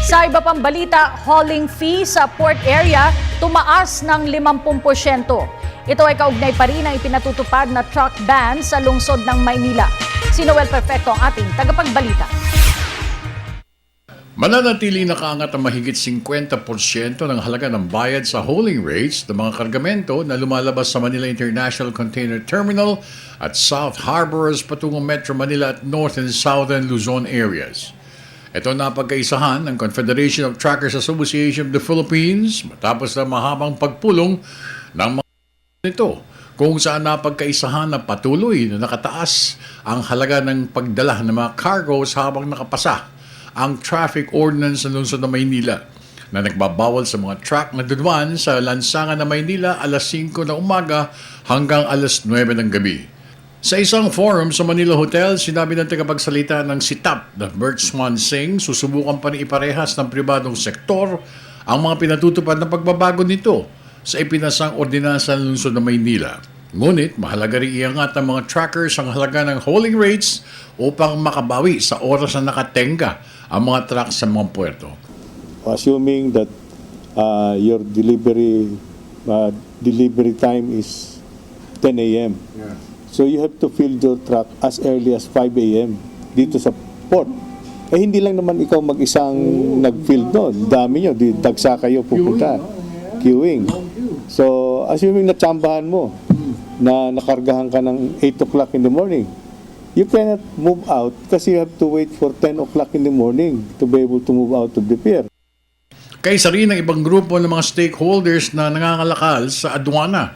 Sa iba pang balita, hauling fee sa port area tumaas ng 50%. Ito ay kaugnay pa rin ang ipinatutupad na truck ban sa lungsod ng Maynila. Si Noel Perfecto ang ating tagapagbalita. Mananatili nakaangat ang mahigit 50% ng halaga ng bayad sa hauling rates ng mga kargamento na lumalabas sa Manila International Container Terminal at South Harbors patungong Metro Manila at North and Southern Luzon areas. Ito na pagkaisahan ng Confederation of Truckers Association of the Philippines matapos na mahabang pagpulong ng mga nito kung saan napagkaisahan na patuloy na nakataas ang halaga ng pagdala ng mga cargos habang nakapasa ang traffic ordinance ng lungsod ng Maynila na nagbabawal sa mga truck na duduan sa lansangan ng Maynila alas 5 ng umaga hanggang alas 9 ng gabi. Sa isang forum sa Manila Hotel, sinabi ng tagapagsalita ng SITAP na Bert Swan Singh, susubukan pa rin iparehas ng pribadong sektor ang mga pinatutupad na pagbabago nito sa ipinasang ordinansa ng lungsod ng Maynila. Ngunit mahalaga rin iangat ng mga truckers ang halaga ng hauling rates upang makabawi sa oras na nakatenga ang mga truck sa mga puerto. Assuming that your delivery time is 10 a.m. Yeah. So you have to fill your truck as early as 5 a.m. dito sa port. Eh hindi lang naman ikaw mag-isang nag-fill doon. Dami nyo, dagsa kayo pupunta. Queuing. So assuming natsambahan mo na nakargahan ka ng 8 o'clock in the morning, you cannot move out kasi you have to wait for 10 o'clock in the morning to be able to move out of the pier. Kaysa rin ng ibang grupo ng mga stakeholders na nangangalakal sa aduana,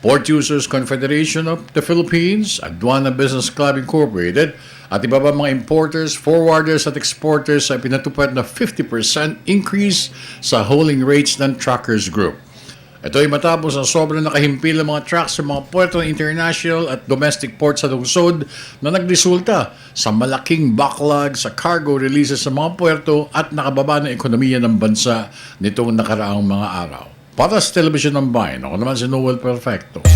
Port Users Confederation of the Philippines, Aduana Business Club Incorporated, at iba pa mga importers, forwarders at exporters ay pinatupad na 50% increase sa hauling rates ng Truckers Group. Ito ay matapos ang sobrang nakahimpil ng mga trucks sa mga puerto international at domestic ports sa lungsod na nagresulta sa malaking backlog sa cargo releases sa mga puerto at nakababa ng ekonomiya ng bansa nitong nakaraang mga araw. Para sa Telebisyon ng Bayan, ako naman si Noel Perfecto.